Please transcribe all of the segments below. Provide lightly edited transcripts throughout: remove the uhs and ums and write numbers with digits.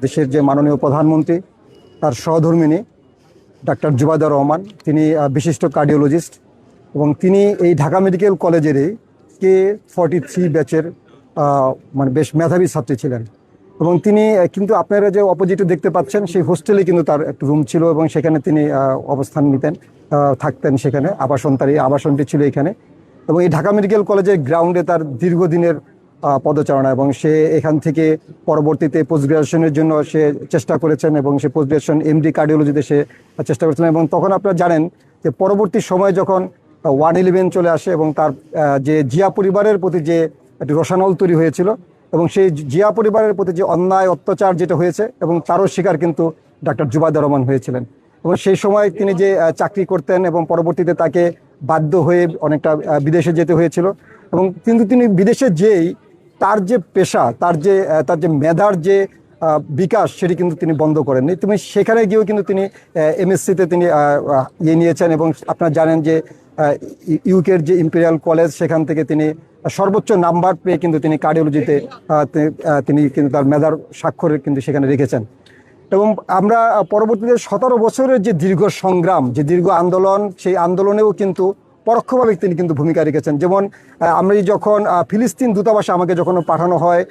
দেশের যে মাননীয় প্রধানমন্ত্রী তার সহধর্মিণী ডাক্তার জুবাইদা রহমান, তিনি বিশিষ্ট কার্ডিওলজিস্ট এবং তিনি এই ঢাকা মেডিকেল কলেজেরই K43 ব্যাচের মানে বেশ মেধাবী ছাত্রী ছিলেন। এবং তিনি কিন্তু আপনারা যে অপোজিটে দেখতে পাচ্ছেন সেই হোস্টেলে কিন্তু তার একটা রুম ছিল এবং সেখানে তিনি অবস্থান নিতেন, থাকতেন সেখানে। তার এই আবাসনটি ছিল এখানে। এবং এই ঢাকা মেডিকেল কলেজের গ্রাউন্ডে তার দীর্ঘদিনের পদচারণা, এবং সে এখান থেকে পরবর্তীতে পোস্ট গ্রাজুয়েশনের জন্য সে চেষ্টা করেছেন এবং সে পোস্ট গ্রাজুয়েশন MD কার্ডিওলজিতে সে চেষ্টা করেছেন। এবং তখন আপনারা জানেন যে পরবর্তী সময়ে যখন 111 চলে আসে এবং তার যে জিয়া পরিবারের প্রতি যে একটি রসানল তৈরি হয়েছিল এবং সেই জিয়া পরিবারের প্রতি যে অন্যায় অত্যাচার যেটা হয়েছে এবং তারও শিকার কিন্তু ডাক্তার জুবাইদা রহমান হয়েছিলেন। এবং সেই সময় তিনি যে চাকরি করতেন এবং পরবর্তীতে তাকে বাধ্য হয়ে অনেকটা বিদেশে যেতে হয়েছিল। এবং কিন্তু তিনি বিদেশে যেই তার যে পেশা, তার যে মেধার যে বিকাশ, সেটি কিন্তু তিনি বন্ধ করেননি। তুমি সেখানে গিয়েও কিন্তু তিনি MSc-তে তিনি নিয়েছেন। এবং আপনারা জানেন যে ইউকের যে ইম্পেরিয়াল কলেজ, সেখান থেকে তিনি সর্বোচ্চ নাম্বার পেয়ে কিন্তু তিনি কার্ডিওলজিতে তিনি কিন্তু তার মেধার স্বাক্ষর কিন্তু সেখানে রেখেছেন। এবং আমরা পরবর্তীতে 17 বছরের যে দীর্ঘ সংগ্রাম, যে দীর্ঘ আন্দোলন, সেই আন্দোলনেও কিন্তু পরোক্ষভাবে তিনি কিন্তু ভূমিকা রেখেছেন। যেমন আমরা যখন ফিলিস্তিন দূতাবাসে আমাকে যখন পাঠানো হয়,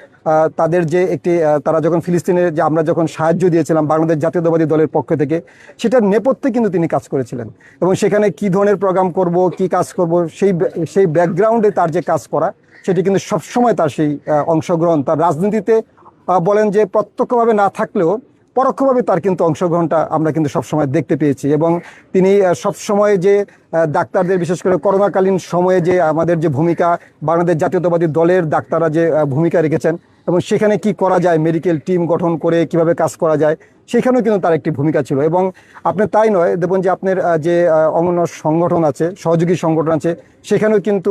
তাদের যে একটি তারা যখন ফিলিস্তিনের যে আমরা যখন সাহায্য দিয়েছিলাম বাংলাদেশ জাতীয়তাবাদী দলের পক্ষ থেকে, সেটার নেপথ্যে কিন্তু তিনি কাজ করেছিলেন। এবং সেখানে কি ধরনের প্রোগ্রাম করব, কি কাজ করব, সেই ব্যাকগ্রাউন্ডে তার যে কাজ করা, সেটি কিন্তু সবসময় তার সেই অংশগ্রহণ, তার রাজনীতিতে বলেন যে প্রত্যক্ষভাবে না থাকলেও পরোক্ষভাবে তার কিন্তু অংশগ্রহণটা আমরা কিন্তু সবসময় দেখতে পেয়েছি। এবং তিনি সবসময় যে ডাক্তারদের, বিশেষ করে করোনাকালীন সময়ে যে আমাদের যে ভূমিকা, বাংলাদেশ জাতীয়তাবাদী দলের ডাক্তাররা যে ভূমিকা রেখেছেন এবং সেখানে কি করা যায়, মেডিকেল টিম গঠন করে কিভাবে কাজ করা যায়, সেখানেও কিন্তু তার একটি ভূমিকা ছিল। এবং আপনি তাই নয়, দেখুন যে আপনার যে অন্য সংগঠন আছে, সহযোগী সংগঠন আছে, সেখানেও কিন্তু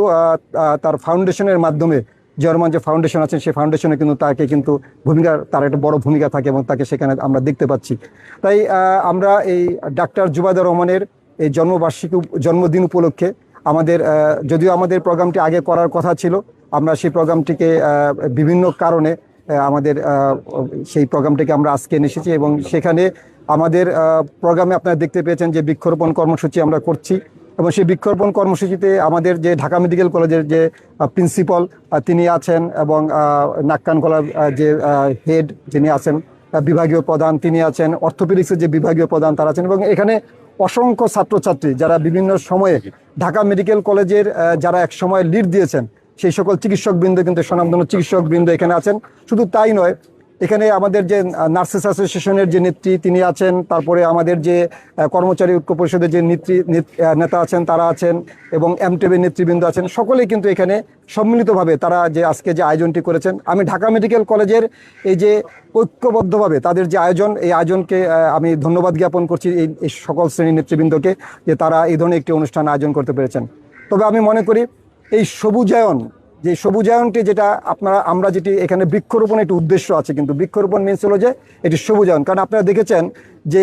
তার ফাউন্ডেশনের মাধ্যমে, জার্মান যে ফাউন্ডেশন আছে, সেই ফাউন্ডেশনে কিন্তু তাকে কিন্তু তার একটা বড় ভূমিকা থাকে এবং তাকে সেখানে আমরা দেখতে পাচ্ছি। তাই আমরা এই ডাক্তার জুবাইদা রহমানের এই জন্মদিন উপলক্ষে যদিও আমাদের প্রোগ্রামটি আগে করার কথা ছিল, আমরা সেই প্রোগ্রামটিকে বিভিন্ন কারণে সেই প্রোগ্রামটিকে আমরা আজকে নিয়ে এসেছি। এবং সেখানে আমাদের প্রোগ্রামে আপনারা দেখতে পেয়েছেন যে বৃক্ষরোপণ কর্মসূচি আমরা করছি। এবং সেই বৃক্ষরোপণ কর্মসূচিতে আমাদের যে ঢাকা মেডিকেল কলেজের যে প্রিন্সিপাল তিনি আছেন এবং নাক কান গলার যে হেড যিনি আছেন, বিভাগীয় প্রধান তিনি আছেন, অর্থোপেডিক্সের যে বিভাগীয় প্রধান তারা আছেন। এবং এখানে অসংখ্য ছাত্রছাত্রী যারা বিভিন্ন সময়ে ঢাকা মেডিকেল কলেজের যারা এক সময় লিড দিয়েছেন, সেই সকল চিকিৎসকবৃন্দ কিন্তু স্বনামধন্য চিকিৎসকবৃন্দ এখানে আছেন। শুধু তাই নয়, এখানে আমাদের যে নার্সেস অ্যাসোসিয়েশনের যে নেত্রী তিনি আছেন, তারপরে আমাদের যে কর্মচারী ঐক্য পরিষদের যে নেতা আছেন তারা আছেন, এবং এমটেবের নেতৃবৃন্দ আছেন। সকলেই কিন্তু এখানে সম্মিলিতভাবে তারা যে আজকে যে আয়োজনটি করেছেন, আমি ঢাকা মেডিকেল কলেজের এই যে ঐক্যবদ্ধভাবে তাদের যে আয়োজন, এই আয়োজনকে আমি ধন্যবাদ জ্ঞাপন করছি এই সকল শ্রেণীর নেতৃবৃন্দকে, যে তারা এই ধরনের একটি অনুষ্ঠান আয়োজন করতে পেরেছেন। তবে আমি মনে করি এই সবুজায়নটি যেটা আমরা যেটি এখানে বৃক্ষরোপণ একটি উদ্দেশ্য আছে, কিন্তু বৃক্ষরোপণ মিনস হলো যে এটি সবুজায়ন। কারণ আপনারা দেখেছেন যে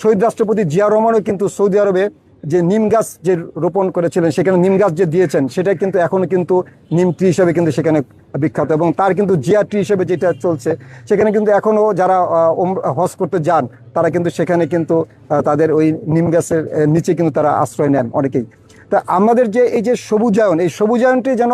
শহীদ রাষ্ট্রপতি জিয়া রহমানও কিন্তু সৌদি আরবে যে নিম গাছ যে রোপণ করেছিলেন, সেখানে নিম গাছ যে দিয়েছেন, সেটা কিন্তু এখনও কিন্তু নিম ট্রি হিসেবে কিন্তু সেখানে বিখ্যাত। এবং তার কিন্তু জিয়া ট্রি হিসেবে যেটা চলছে, সেখানে কিন্তু এখনও যারা হজ করতে যান, তারা কিন্তু সেখানে কিন্তু তাদের ওই নিম গাছের নিচে কিন্তু তারা আশ্রয় নেন অনেকেই। তা আমাদের যে এই যে সবুজায়ন, এই সবুজায়নটি যেন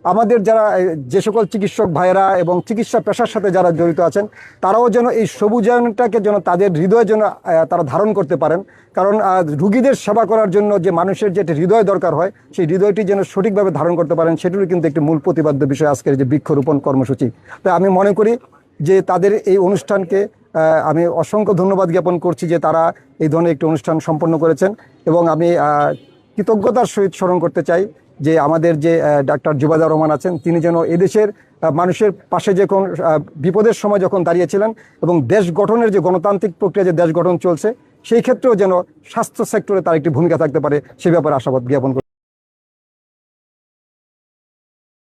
আমাদের যারা যে সকল চিকিৎসক ভাইয়েরা এবং চিকিৎসা পেশার সাথে যারা জড়িত আছেন, তারাও যেন এই সবুজায়নটাকে যেন তাদের হৃদয়ে যেন তারা ধারণ করতে পারেন। কারণ রুগীদের সেবা করার জন্য যে মানুষের যে হৃদয় দরকার হয়, সেই হৃদয়টি যেন সঠিকভাবে ধারণ করতে পারেন, সেটিরও কিন্তু একটি মূল প্রতিপাদ্য বিষয় আজকের যে বৃক্ষরোপণ কর্মসূচি। তাই আমি মনে করি যে তাদের এই অনুষ্ঠানকে আমি অসংখ্য ধন্যবাদ জ্ঞাপন করছি যে তারা এই ধরনের একটি অনুষ্ঠান সম্পন্ন করেছেন। এবং আমি কৃতজ্ঞতার সহিত স্মরণ করতে চাই যে আমাদের যে ডাক্তার জুবাইদা রহমান আছেন, তিনি যেন এদেশের মানুষের পাশে যখন বিপদের সময় যখন দাঁড়িয়েছিলেন এবং দেশ গঠনের যে গণতান্ত্রিক প্রক্রিয়া, যে দেশ গঠন চলছে, সেই ক্ষেত্রেও যেন স্বাস্থ্য সেক্টরে তার একটি ভূমিকা থাকতে পারে, সে ব্যাপারে আশাবাদ জ্ঞাপন করছি।